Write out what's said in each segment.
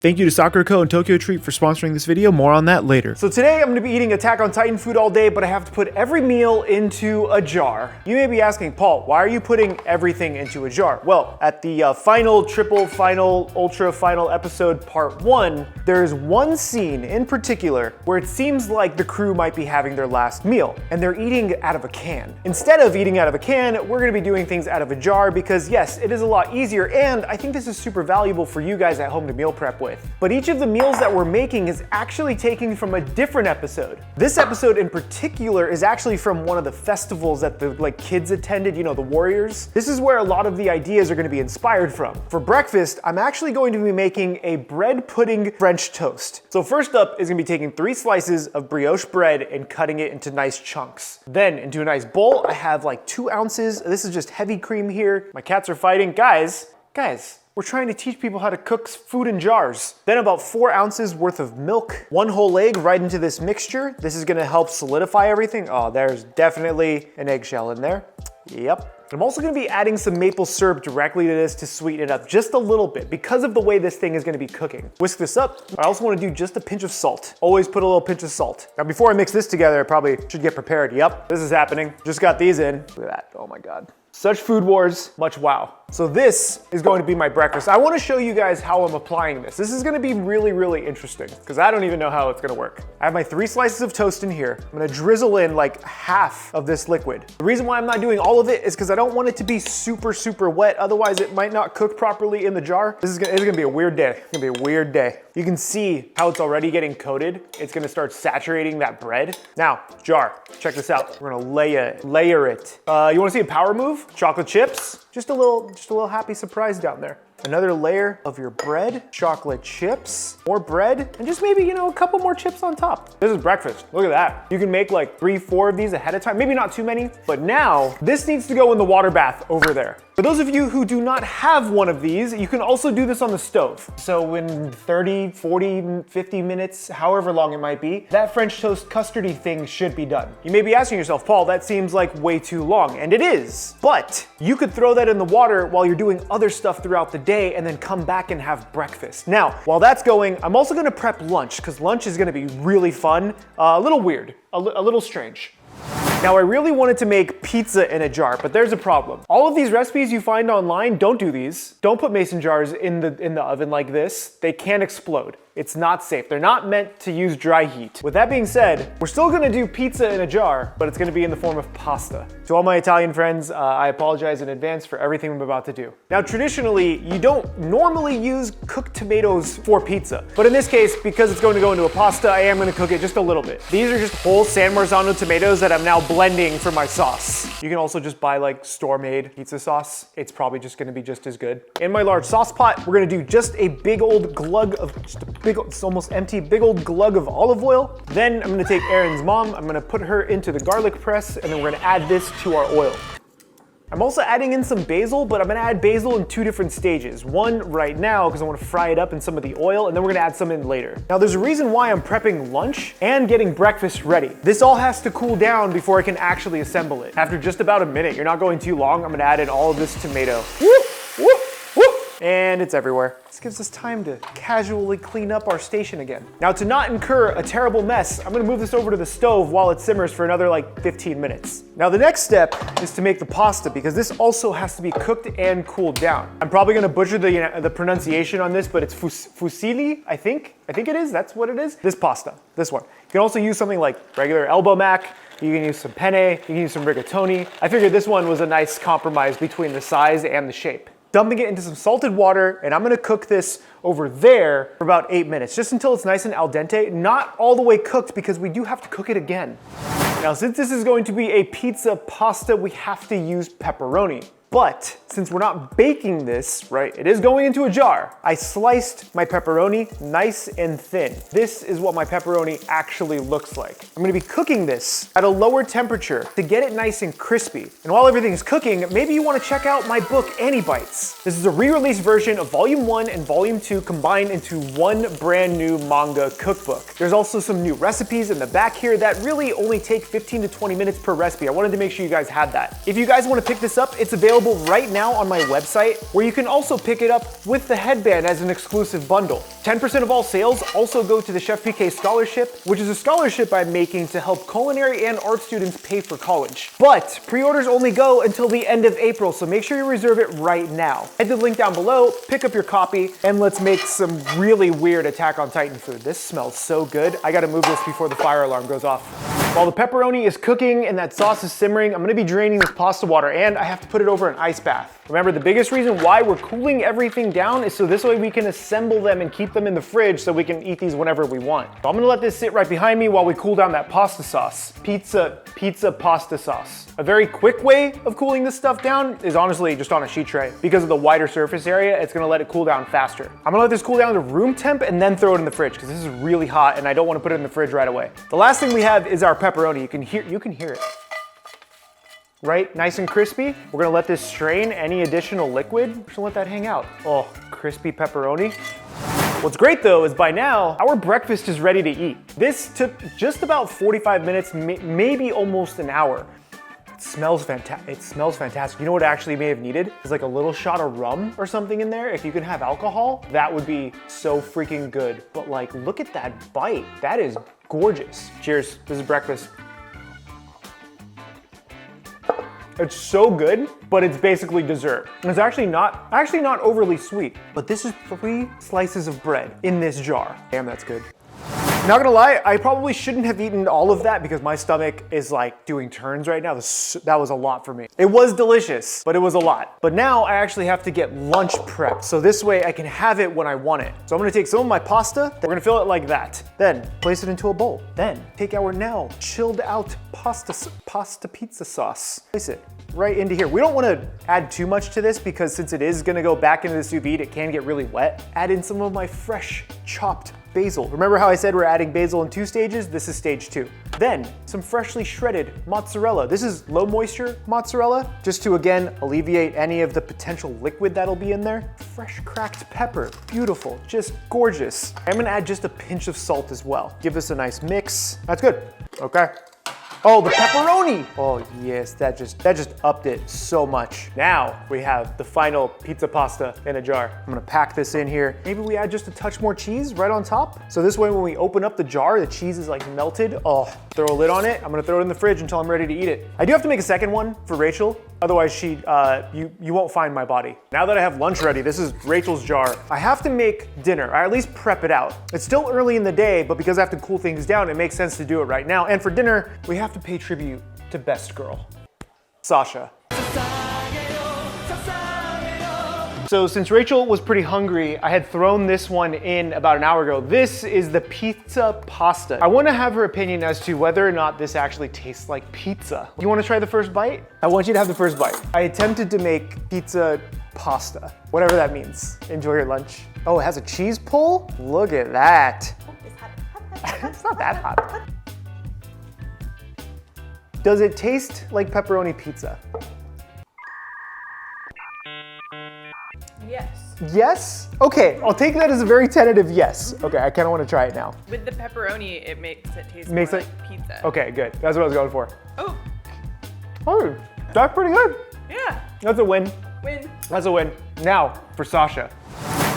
Thank you to Sakura Co. and Tokyo Treat for sponsoring this video. More on that later. So today I'm gonna be eating Attack on Titan food all day, but I have to put every meal into a jar. You may be asking, Paul, why are you putting everything into a jar? Well, at the final, triple, final, ultra final episode part 1, there's one scene in particular where it seems like the crew might be having their last meal, and they're eating out of a can. Instead of eating out of a can, we're gonna be doing things out of a jar because yes, it is a lot easier, and I think this is super valuable for you guys at home to meal prep with. But each of the meals that we're making is actually taken from a different episode. This episode in particular is actually from one of the festivals that the kids attended, you know, the Warriors. This is where a lot of the ideas are gonna be inspired from. For breakfast, I'm actually going to be making a bread pudding French toast. So first up is gonna be taking 3 slices of brioche bread and cutting it into nice chunks. Then into a nice bowl, I have like 2 ounces. This is just heavy cream here. My cats are fighting. Guys, we're trying to teach people how to cook food in jars. Then about 4 ounces worth of milk, 1 whole egg right into this mixture. This is gonna help solidify everything. Oh, there's definitely an eggshell in there. Yep. I'm also gonna be adding some maple syrup directly to this to sweeten it up just a little bit because of the way this thing is gonna be cooking. Whisk this up. I also wanna do just a pinch of salt. Always put a little pinch of salt. Now before I mix this together, I probably should get prepared. Yep, this is happening. Just got these in. Look at that, oh my God. Such food wars, much wow. So this is going to be my breakfast. I want to show you guys how I'm applying this. This is going to be really, really interesting because I don't even know how it's going to work. I have my 3 slices of toast in here. I'm going to drizzle in like half of this liquid. The reason why I'm not doing all of it is because I don't want it to be super, super wet. Otherwise it might not cook properly in the jar. It's gonna be a weird day. It's gonna be a weird day. You can see how it's already getting coated. It's gonna start saturating that bread. Now, jar, check this out. We're gonna layer it. You wanna see a power move? Chocolate chips. Just a little happy surprise down there. Another layer of your bread, chocolate chips, more bread, and just maybe, you know, a couple more chips on top. This is breakfast. Look at that. You can make like 3, 4 of these ahead of time. Maybe not too many, but now this needs to go in the water bath over there. For those of you who do not have one of these, you can also do this on the stove. So in 30, 40, 50 minutes, however long it might be, that French toast custardy thing should be done. You may be asking yourself, Paul, that seems like way too long, and it is. But you could throw that in the water while you're doing other stuff throughout the day and then come back and have breakfast. Now, while that's going, I'm also gonna prep lunch because lunch is gonna be really fun, a little weird, a little strange. Now I really wanted to make pizza in a jar, but there's a problem. All of these recipes you find online, don't do these. Don't put mason jars in the oven like this. They can explode. It's not safe. They're not meant to use dry heat. With that being said, we're still gonna do pizza in a jar, but it's gonna be in the form of pasta. To all my Italian friends, I apologize in advance for everything I'm about to do. Now, traditionally, you don't normally use cooked tomatoes for pizza, but in this case, because it's going to go into a pasta, I am gonna cook it just a little bit. These are just whole San Marzano tomatoes that I'm now blending for my sauce. You can also just buy like store-made pizza sauce. It's probably just gonna be just as good. In my large sauce pot, we're gonna do just a big old glug of, it's almost empty, big old glug of olive oil. Then I'm gonna take Erin's mom, I'm gonna put her into the garlic press, and then we're gonna add this to our oil. I'm also adding in some basil, but I'm gonna add basil in 2 different stages. One right now, because I wanna fry it up in some of the oil, and then we're gonna add some in later. Now there's a reason why I'm prepping lunch and getting breakfast ready. This all has to cool down before I can actually assemble it. After just about a minute, you're not going too long, I'm gonna add in all of this tomato. Whoop, whoop, whoop. And it's everywhere. This gives us time to casually clean up our station again. Now to not incur a terrible mess, I'm gonna move this over to the stove while it simmers for another like 15 minutes. Now the next step is to make the pasta because this also has to be cooked and cooled down. I'm probably gonna butcher the pronunciation on this, but it's fusilli, I think it is, that's what it is. This pasta, this one. You can also use something like regular elbow mac. You can use some penne, you can use some rigatoni. I figured this one was a nice compromise between the size and the shape. Dumping it into some salted water, and I'm gonna cook this over there for about 8 minutes, just until it's nice and al dente, not all the way cooked because we do have to cook it again. Now, since this is going to be a pizza pasta, we have to use pepperoni. But since we're not baking this, right, it is going into a jar. I sliced my pepperoni nice and thin. This is what my pepperoni actually looks like. I'm gonna be cooking this at a lower temperature to get it nice and crispy. And while everything's cooking, maybe you wanna check out my book, Annie Bites. This is a re-release version of Volume 1 and Volume 2 combined into one brand new manga cookbook. There's also some new recipes in the back here that really only take 15 to 20 minutes per recipe. I wanted to make sure you guys had that. If you guys wanna pick this up, it's available available right now on my website, where you can also pick it up with the headband as an exclusive bundle. 10% of all sales also go to the CHEFPK Scholarship, which is a scholarship I'm making to help culinary and art students pay for college. But pre-orders only go until the end of April, so make sure you reserve it right now. Head to the link down below, pick up your copy, and let's make some really weird Attack on Titan food. This smells so good. I gotta move this before the fire alarm goes off. While the pepperoni is cooking and that sauce is simmering, I'm gonna be draining this pasta water, and I have to put it over an ice bath. Remember, the biggest reason why we're cooling everything down is so this way we can assemble them and keep them in the fridge so we can eat these whenever we want. So I'm gonna let this sit right behind me while we cool down that pasta sauce. Pizza pasta sauce. A very quick way of cooling this stuff down is honestly just on a sheet tray. Because of the wider surface area, it's gonna let it cool down faster. I'm gonna let this cool down to room temp and then throw it in the fridge because this is really hot and I don't wanna put it in the fridge right away. The last thing we have is our pepperoni. You can hear it. Right, nice and crispy. We're gonna let this strain any additional liquid. We're just gonna let that hang out. Oh, crispy pepperoni. What's great though is by now, our breakfast is ready to eat. This took just about 45 minutes, maybe almost an hour. It smells fantastic. You know what it actually may have needed? Is like a little shot of rum or something in there. If you can have alcohol, that would be so freaking good. But like, look at that bite. That is gorgeous. Cheers, this is breakfast. It's so good, but it's basically dessert. It's actually not overly sweet, but this is 3 slices of bread in this jar. Damn, that's good. Not gonna lie, I probably shouldn't have eaten all of that because my stomach is like doing turns right now. That was a lot for me. It was delicious, but it was a lot. But now I actually have to get lunch prepped, so this way I can have it when I want it. So I'm gonna take some of my pasta, we're gonna fill it like that. Then place it into a bowl. Then take our now chilled out pasta pizza sauce. Place it right into here. We don't wanna add too much to this because since it is gonna go back into the sous vide, it can get really wet. Add in some of my fresh chopped basil. Remember how I said we're adding basil in 2 stages? This is stage 2. Then some freshly shredded mozzarella. This is low moisture mozzarella, just to again alleviate any of the potential liquid that'll be in there. Fresh cracked pepper, beautiful, just gorgeous. I'm gonna add just a pinch of salt as well. Give this a nice mix. That's good, okay. Oh, the pepperoni! Oh yes, that just upped it so much. Now we have the final pizza pasta in a jar. I'm gonna pack this in here. Maybe we add just a touch more cheese right on top. So this way when we open up the jar, the cheese is like melted. Oh, throw a lid on it. I'm gonna throw it in the fridge until I'm ready to eat it. I do have to make a second one for Rachel. Otherwise you won't find my body. Now that I have lunch ready, this is Rachel's jar. I have to make dinner, or at least prep it out. It's still early in the day, but because I have to cool things down, it makes sense to do it right now. And for dinner, we have to pay tribute to best girl, Sasha. So since Rachel was pretty hungry, I had thrown this one in about an hour ago. This is the pizza pasta. I want to have her opinion as to whether or not this actually tastes like pizza. You want to try the first bite? I want you to have the first bite. I attempted to make pizza pasta, whatever that means. Enjoy your lunch. Oh, it has a cheese pull? Look at that. It's not that hot. Does it taste like pepperoni pizza? Yes. Yes? Okay, I'll take that as a very tentative yes. Okay, I kind of want to try it now. With the pepperoni, it makes it taste Makes more it- like pizza. Okay, good. That's what I was going for. Oh, Oh, that's pretty good. yeah. That's a win. Win. That's a win. Now for Sasha.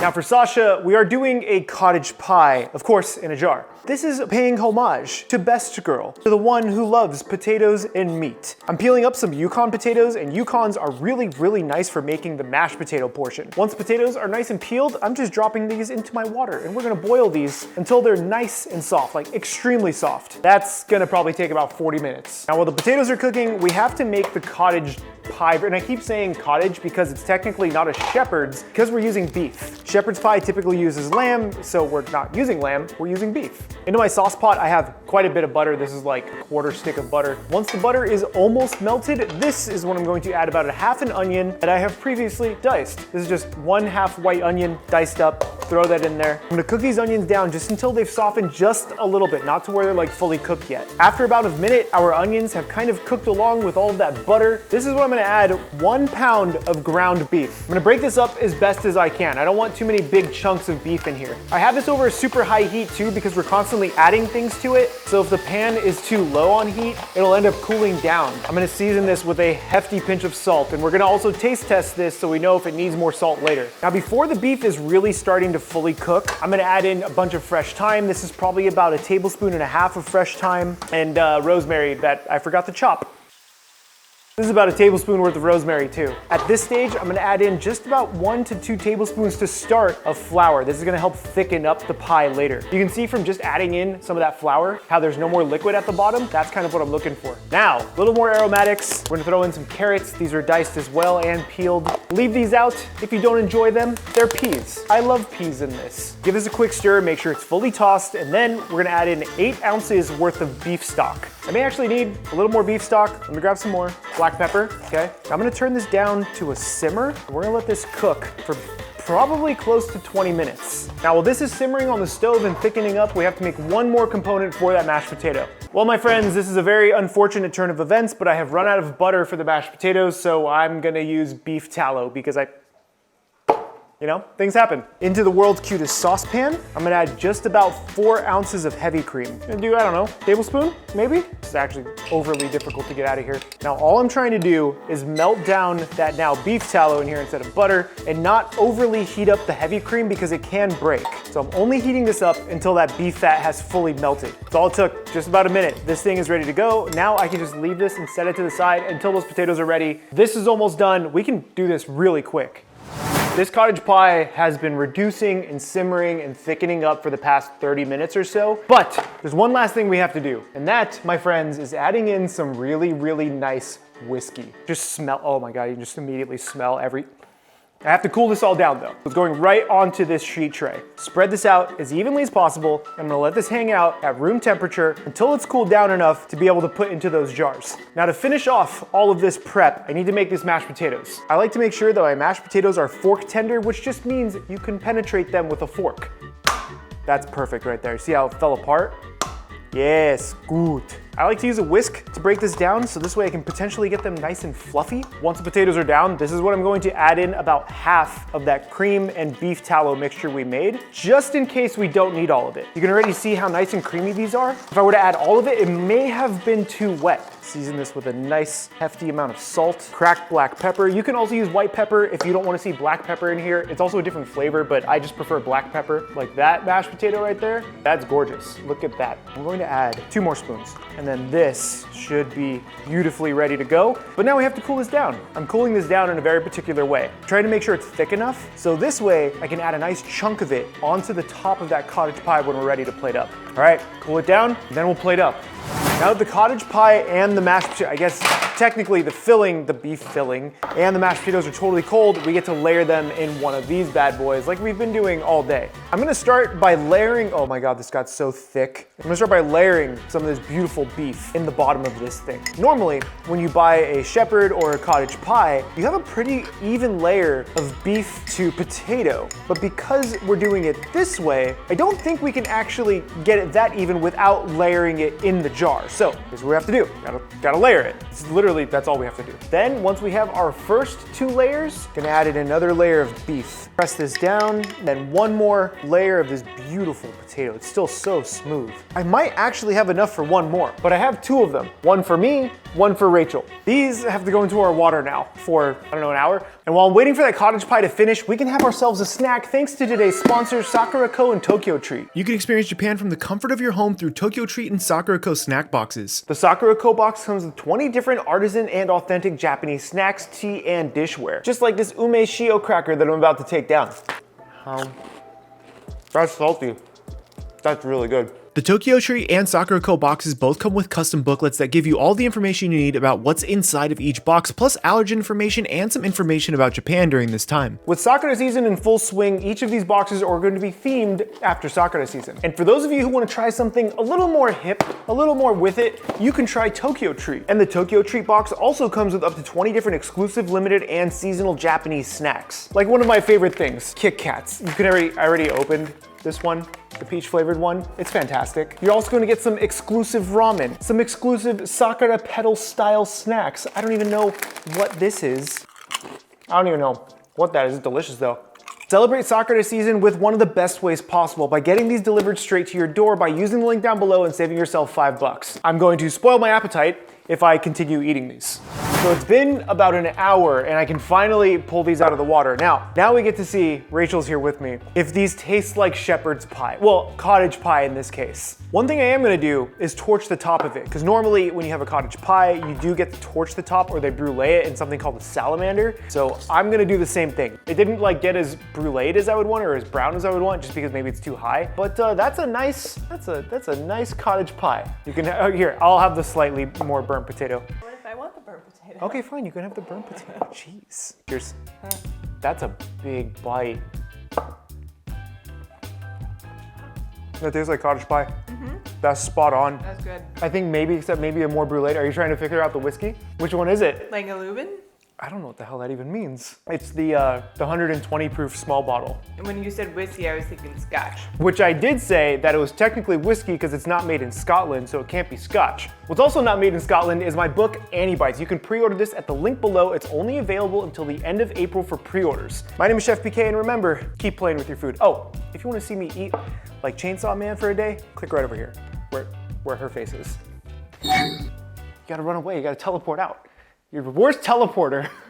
Now for Sasha, we are doing a cottage pie, of course, in a jar. This is paying homage to Best Girl, to the one who loves potatoes and meat. I'm peeling up some Yukon potatoes, and Yukons are really, really nice for making the mashed potato portion. Once potatoes are nice and peeled, I'm just dropping these into my water, and we're gonna boil these until they're nice and soft, like extremely soft. That's gonna probably take about 40 minutes. Now while the potatoes are cooking, we have to make the cottage pie, and I keep saying cottage because it's technically not a shepherd's because we're using beef. Shepherd's pie typically uses lamb, so we're not using lamb, we're using beef. Into my sauce pot, I have quite a bit of butter. This is like a 1/4 stick of butter. Once the butter is almost melted, this is when I'm going to add about 1/2 an onion that I have previously diced. This is just 1/2 white onion diced up. Throw that in there. I'm gonna cook these onions down just until they've softened just a little bit, not to where they're like fully cooked yet. After about a minute, our onions have kind of cooked along with all of that butter. This is when I'm gonna add 1 pound of ground beef. I'm gonna break this up as best as I can. I don't want too many big chunks of beef in here. I have this over a super high heat too because we're constantly adding things to it. So if the pan is too low on heat, it'll end up cooling down. I'm gonna season this with a hefty pinch of salt, and we're gonna also taste test this so we know if it needs more salt later. Now, before the beef is really starting to fully cook, I'm gonna add in a bunch of fresh thyme. This is probably about 1.5 tablespoons of fresh thyme and rosemary that I forgot to chop. This is about 1 tablespoon worth of rosemary too. At this stage, I'm gonna add in just about 1 to 2 tablespoons to start of flour. This is gonna help thicken up the pie later. You can see from just adding in some of that flour, how there's no more liquid at the bottom. That's kind of what I'm looking for. Now, a little more aromatics. We're gonna throw in some carrots. These are diced as well and peeled. Leave these out if you don't enjoy them. They're peas. I love peas in this. Give this a quick stir, make sure it's fully tossed, and then we're gonna add in 8 ounces worth of beef stock. I may actually need a little more beef stock. Let me grab some more. Black pepper, okay? I'm gonna turn this down to a simmer. We're gonna let this cook for probably close to 20 minutes. Now, while this is simmering on the stove and thickening up, we have to make one more component for that mashed potato. Well, my friends, this is a very unfortunate turn of events, but I have run out of butter for the mashed potatoes, so I'm gonna use beef tallow because you know, things happen. Into the world's cutest saucepan, I'm gonna add just about 4 ounces of heavy cream. I'm gonna do, I don't know, tablespoon, maybe? It's actually overly difficult to get out of here. Now, all I'm trying to do is melt down that now beef tallow in here instead of butter and not overly heat up the heavy cream because it can break. So I'm only heating this up until that beef fat has fully melted. That's all it took, just about a minute. This thing is ready to go. Now I can just leave this and set it to the side until those potatoes are ready. This is almost done. We can do this really quick. This cottage pie has been reducing and simmering and thickening up for the past 30 minutes or so, but there's one last thing we have to do, and that, my friends, is adding in some really, really nice whiskey. Just smell, oh my God, you just immediately smell I have to cool this all down though. It's going right onto this sheet tray. Spread this out as evenly as possible. I'm gonna let this hang out at room temperature until it's cooled down enough to be able to put into those jars. Now, to finish off all of this prep, I need to make these mashed potatoes. I like to make sure that my mashed potatoes are fork tender, which just means you can penetrate them with a fork. That's perfect right there. See how it fell apart? Yes, good. I like to use a whisk to break this down so this way I can potentially get them nice and fluffy. Once the potatoes are down, this is what I'm going to add in about half of that cream and beef tallow mixture we made, just in case we don't need all of it. You can already see how nice and creamy these are. If I were to add all of it, it may have been too wet. Season this with a nice hefty amount of salt, cracked black pepper. You can also use white pepper if you don't want to see black pepper in here. It's also a different flavor, but I just prefer black pepper. Like that mashed potato right there, that's gorgeous. Look at that. I'm going to add 2 more spoons. And then this should be beautifully ready to go. But now we have to cool this down. I'm cooling this down in a very particular way. I'm trying to make sure it's thick enough, so this way I can add a nice chunk of it onto the top of that cottage pie when we're ready to plate up. All right, cool it down, and then we'll plate up. Now that the cottage pie and the mashed potato, I guess technically the filling, the beef filling, and the mashed potatoes are totally cold, we get to layer them in one of these bad boys like we've been doing all day. I'm gonna start by layering, oh my God, this got so thick. I'm gonna start by layering some of this beautiful beef in the bottom of this thing. Normally, when you buy a shepherd or a cottage pie, you have a pretty even layer of beef to potato. But because we're doing it this way, I don't think we can actually get it that even without layering it in the jar. So here's what we have to do. Gotta layer it. It's literally, that's all we have to do. Then once we have our first 2 layers, gonna add in another layer of beef. Press this down, then one more layer of this beautiful potato. It's still so smooth. I might actually have enough for one more, but I have 2 of them. One for me, one for Rachel. These have to go into our water now for, I don't know, an hour. And while I'm waiting for that cottage pie to finish, we can have ourselves a snack thanks to today's sponsors, Sakura-ko and Tokyo Treat. You can experience Japan from the comfort of your home through Tokyo Treat and Sakura-ko snack boxes. The Sakura-ko box comes with 20 different artisan and authentic Japanese snacks, tea, and dishware. Just like this ume shio cracker that I'm about to take down. That's salty. That's really good. The Tokyo Treat and Sakura-ko boxes both come with custom booklets that give you all the information you need about what's inside of each box, plus allergen information and some information about Japan during this time. With Sakura season in full swing, each of these boxes are going to be themed after Sakura season. And for those of you who want to try something a little more hip, a little more with it, you can try Tokyo Treat. And the Tokyo Treat box also comes with up to 20 different exclusive, limited, and seasonal Japanese snacks. Like one of my favorite things, Kit Kats. I already opened This one, the peach flavored one, it's fantastic. You're also gonna get some exclusive ramen, some exclusive Sakura Pedal style snacks. I don't even know what this is. I don't even know what that is. It's delicious though. Celebrate Sakura season with one of the best ways possible by getting these delivered straight to your door by using the link down below and saving yourself $5. I'm going to spoil my appetite if I continue eating these. So it's been about an hour and I can finally pull these out of the water. Now we get to see, Rachel's here with me, if these taste like shepherd's pie. Well, cottage pie in this case. One thing I am gonna do is torch the top of it, because normally when you have a cottage pie, you do get to torch the top or they brulee it in something called a salamander. So I'm gonna do the same thing. It didn't like get as bruleed as I would want or as brown as I would want, just because maybe it's too high. But that's a nice cottage pie. You can, here, I'll have the slightly more burnt potato. What if I want the burnt potato? Okay, fine, you can have the burnt potato. Jeez. Here's, that's a big bite. That tastes like cottage pie. Mm-hmm. That's spot on. That's good. I think maybe, except maybe a more brulee. Are you trying to figure out the whiskey? Which one is it? Like a Leuven? I don't know what the hell that even means. It's the 120 proof small bottle. And when you said whiskey, I was thinking scotch. Which I did say that it was technically whiskey because it's not made in Scotland, so it can't be scotch. What's also not made in Scotland is my book, Antibites. You can pre-order this at the link below. It's only available until the end of April for pre-orders. My name is CHEFPK, and remember, keep playing with your food. Oh, if you want to see me eat like Chainsaw Man for a day, click right over here, where her face is. You gotta run away, you gotta teleport out. You're the worst teleporter.